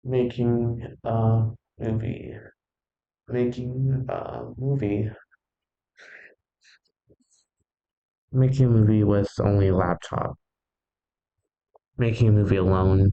making a movie, making a movie, making a movie with only a laptop, making a movie alone.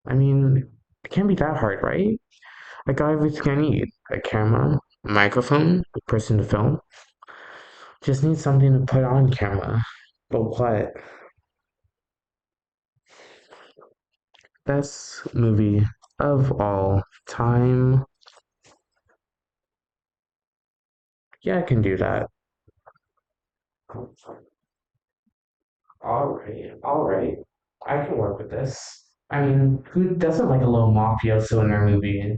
I mean, it can't be that hard, right? I got everything I need: a camera, a microphone, a person to film. Just need something to put on camera. But what? Best movie of all time? Yeah, I can do that. All right. I can work with this. I mean, who doesn't like a little mafioso in their movie?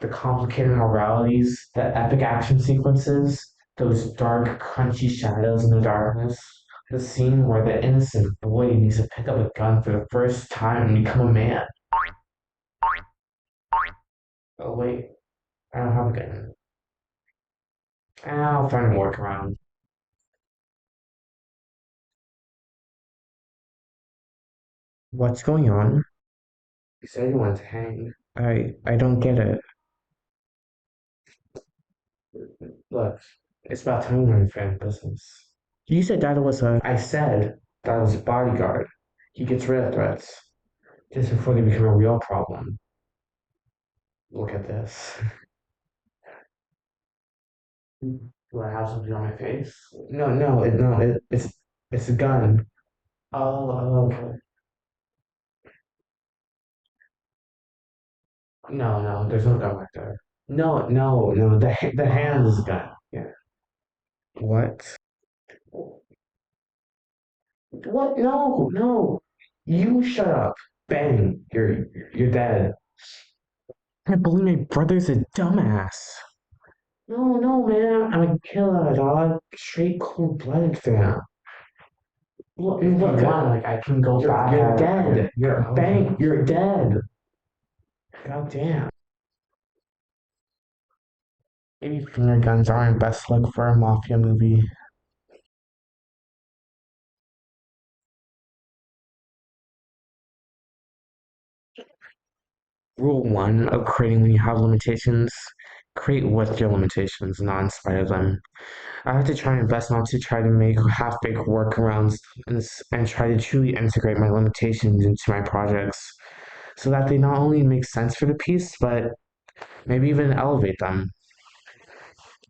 The complicated moralities, the epic action sequences, those dark, crunchy shadows in the darkness, the scene where the innocent boy needs to pick up a gun for the first time and become a man. Oh, wait, I don't have a gun. I'll find a workaround. What's going on? You said you wanted to hang. I don't get it. Look, it's about time we learn family business. You said that was a. I said that was a bodyguard. He gets rid of threats just before they become a real problem. Look at this. Do I have something on my face? No, it's a gun. Oh, okay. No, there's no gun right there. No, the hand is a gun. Yeah. What? What? No. You shut up. Bang. You're dead. I can't believe my brother's a dumbass. No, man. I'm a killer, dog. Straight cold-blooded fan. Look, if you want, like, I can go back. You're dead. You're dead. God damn. Maybe finger guns aren't best look for a mafia movie. Rule one of creating when you have limitations: create with your limitations, not in spite of them. I have to try my best not to try to make half-baked workarounds and try to truly integrate my limitations into my projects so that they not only make sense for the piece, but maybe even elevate them.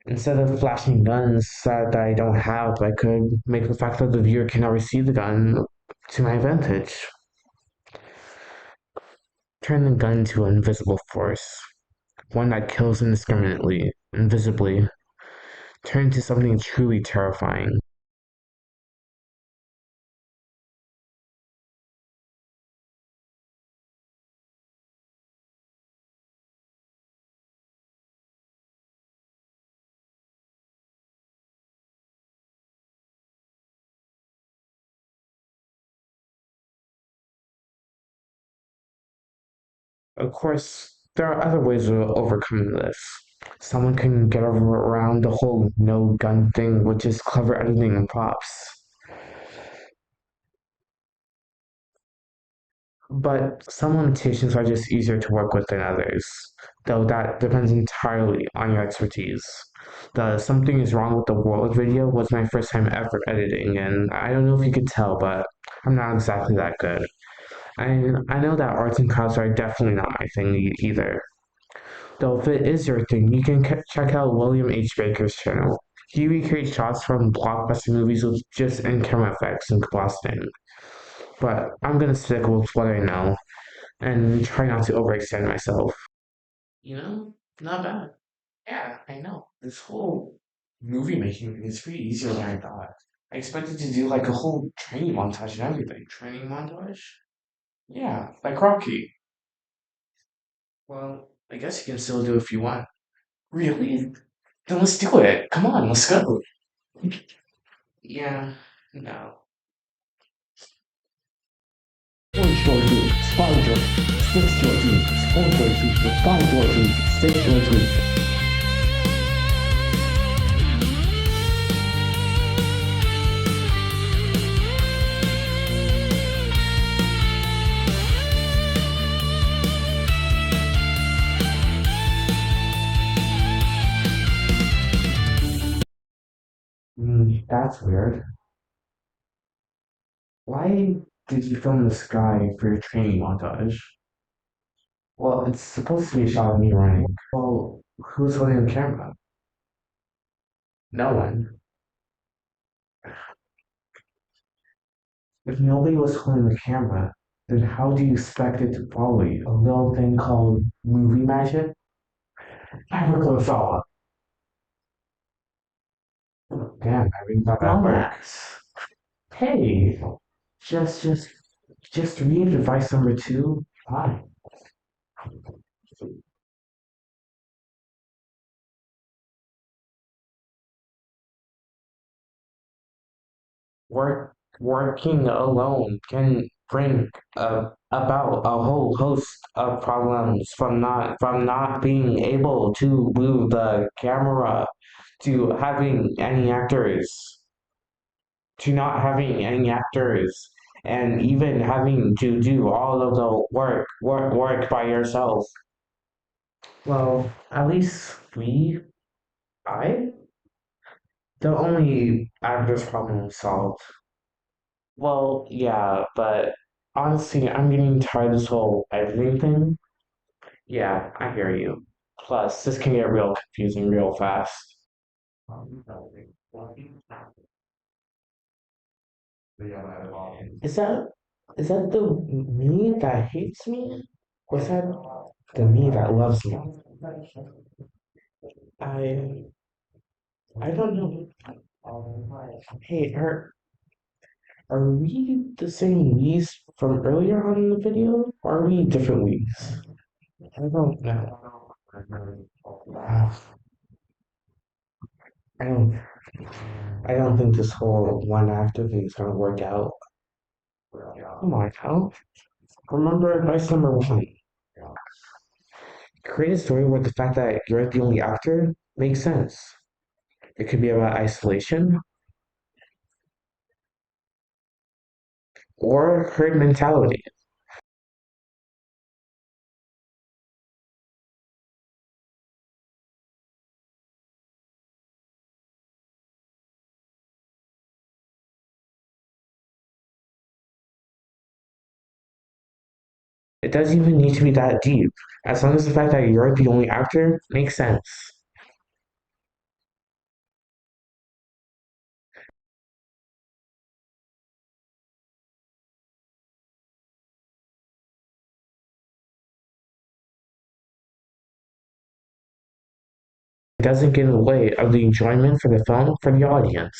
Instead of flashing guns that I don't have, I could make the fact that the viewer cannot receive the gun to my advantage. Turn the gun into an invisible force, one that kills indiscriminately, invisibly. Turn into something truly terrifying. Of course, there are other ways of overcoming this. Someone can get around the whole no gun thing with just clever editing and props. But some limitations are just easier to work with than others, though that depends entirely on your expertise. The Something is Wrong with the World video was my first time ever editing, and I don't know if you could tell, but I'm not exactly that good. And I know that arts and crafts are definitely not my thing either. Though if it is your thing, you can check out William H. Baker's channel. He recreates shots from blockbuster movies with just in-camera effects and combusting. But I'm gonna stick with what I know and try not to overextend myself. Not bad. Yeah, I know. This whole movie making is pretty easier than I thought. I expected to do like a whole training montage and everything. Training montage? Yeah, like Rocky. Well, I guess you can still do it if you want. Really? Then let's do it. Come on, let's go. Yeah, no. 4 Georgie, 5 Georgie, 6 Georgie, 5 Georgie, 6 Georgie. That's weird. Why did you film the sky for your training montage? Well, it's supposed to be a shot of me running. Well, who's holding the camera? No one. If nobody was holding the camera, then how do you expect it to follow you? A little thing called movie magic? I never saw it. Damn, I really thought that works. Hey, just, just, just read advice number two. Fine. Working alone can bring about a whole host of problems from not being able to move the camera to having any actors to not having any actors and even having to do all of the work by yourself. Well, at least I, the only actor's problem solved. Well, yeah, but honestly, I'm getting tired of this whole editing thing. Yeah, I hear you. Plus, this can get real confusing real fast. Is that is that the me that hates me? Or is that the me that loves me? I I don't know. Hey, are we the same wees from earlier on in the video? Or are we different wees? I don't know. Ah, I don't I don't think this whole one actor thing is gonna work out. Come on, now. Remember advice number one. Create a story where the fact that you're the only actor makes sense. It could be about isolation or herd mentality. It doesn't even need to be that deep. As long as the fact that you're the only actor makes sense. It doesn't get in the way of the enjoyment for the film for the audience.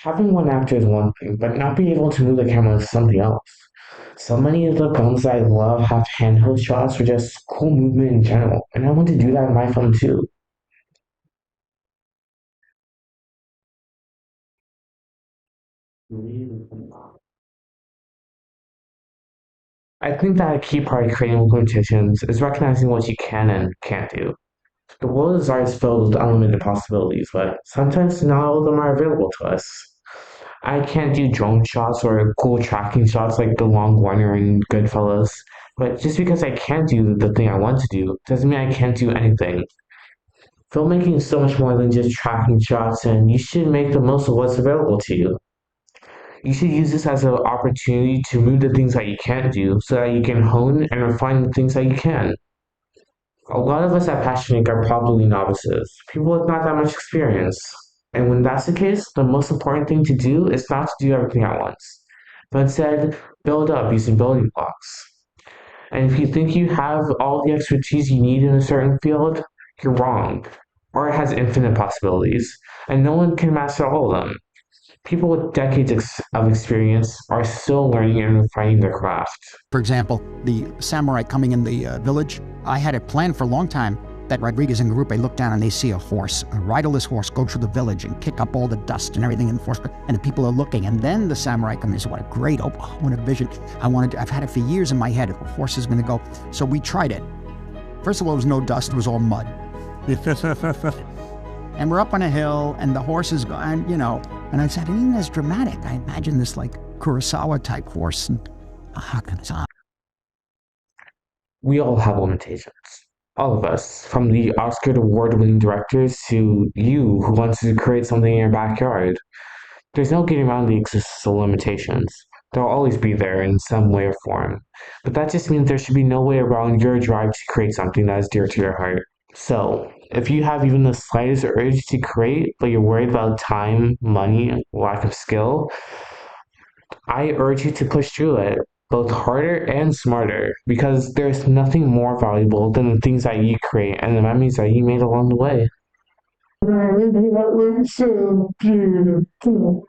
Having one actor is one thing, but not being able to move the camera is something else. So many of the films I love have handheld shots or just cool movement in general, and I want to do that in my film too. I think that a key part of creating limitations is recognizing what you can and can't do. The world is always filled with unlimited possibilities, but sometimes not all of them are available to us. I can't do drone shots or cool tracking shots like the long runner in Goodfellas, but just because I can't do the thing I want to do doesn't mean I can't do anything. Filmmaking is so much more than just tracking shots, and you should make the most of what's available to you. You should use this as an opportunity to move the things that you can't do so that you can hone and refine the things that you can. A lot of us at Passionate are probably novices, people with not that much experience. And when that's the case, the most important thing to do is not to do everything at once, but instead build up using building blocks. And if you think you have all the expertise you need in a certain field, you're wrong. Art has infinite possibilities, and no one can master all of them. People with decades of experience are still learning and refining their craft. For example, the samurai coming in the village, I had it planned for a long time that Rodriguez and Garupe look down and they see a horse, a riderless horse, go through the village and kick up all the dust and everything in the forest, and the people are looking, and then the samurai come in and say, what a great, what a vision. I've had it for years in my head, if a horse is gonna go. So we tried it. First of all, there was no dust, it was all mud. And we're up on a hill, and the horse is going, and I said, it ain't as dramatic. I imagine this like Kurosawa type horse. And We all have limitations. All of us, from the Oscar award winning directors to you who wants to create something in your backyard. There's no getting around the existential limitations. They'll always be there in some way or form. But that just means there should be no way around your drive to create something that is dear to your heart. So, if you have even the slightest urge to create, but you're worried about time, money, lack of skill, I urge you to push through it, both harder and smarter, because there's nothing more valuable than the things that you create and the memories that you made along the way. That was so beautiful.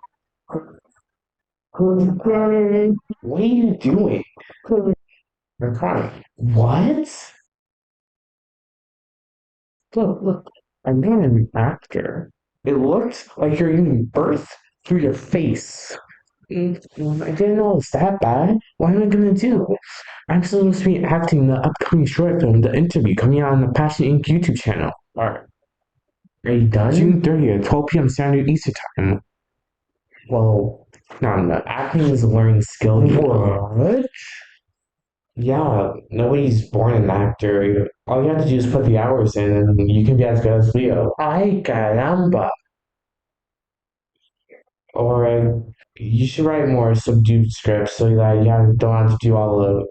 What are you doing? I'm crying. What? Look, I'm not an actor. It looked like you're giving birth through your face. I didn't know it was that bad. What am I gonna do? I'm supposed to be acting in the upcoming short film, The Interview, coming out on the Passion Inc. YouTube channel. Are you done? June 30th, 12 p.m. Standard Eastern Time. Well, no, acting is a learned skill. What? Yeah, nobody's born an actor. All you have to do is put the hours in and you can be as good as Leo. Ay, caramba. Or you should write more subdued scripts so that you don't have to do all of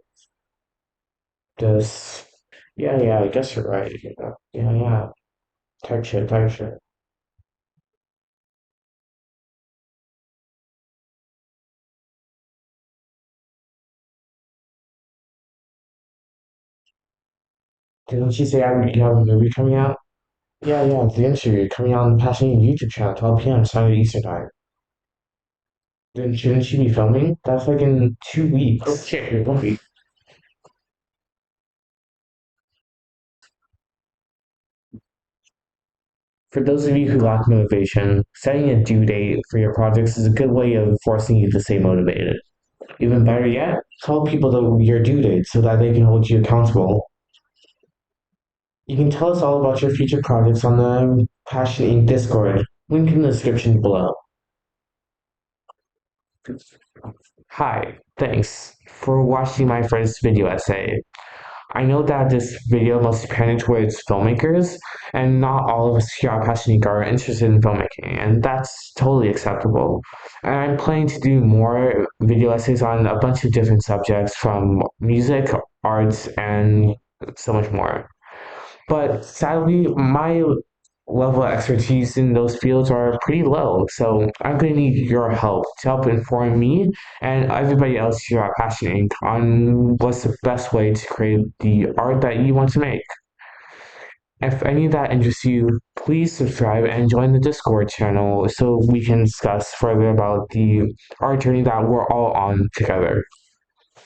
this. Yeah, I guess you're right. Yeah. Type shit. Didn't she say you have a movie coming out? Yeah, it's the interview coming out on the Passion YouTube channel, 12 p.m. Saturday Eastern Time. Then shouldn't she be filming? That's like in 2 weeks. Oh shit, it won't be. For those of you who lack motivation, setting a due date for your projects is a good way of forcing you to stay motivated. Even better yet, tell people your due date so that they can hold you accountable. You can tell us all about your future projects on the Passion Inc. Discord, link in the description below. Hi, thanks for watching my first video essay. I know that this video must be pointed towards filmmakers, and not all of us here at Passion are interested in filmmaking, and that's totally acceptable. And I'm planning to do more video essays on a bunch of different subjects from music, arts, and so much more. But sadly, my level of expertise in those fields are pretty low, so I'm going to need your help to help inform me and everybody else here at Passion Inc. on what's the best way to create the art that you want to make. If any of that interests you, please subscribe and join the Discord channel so we can discuss further about the art journey that we're all on together.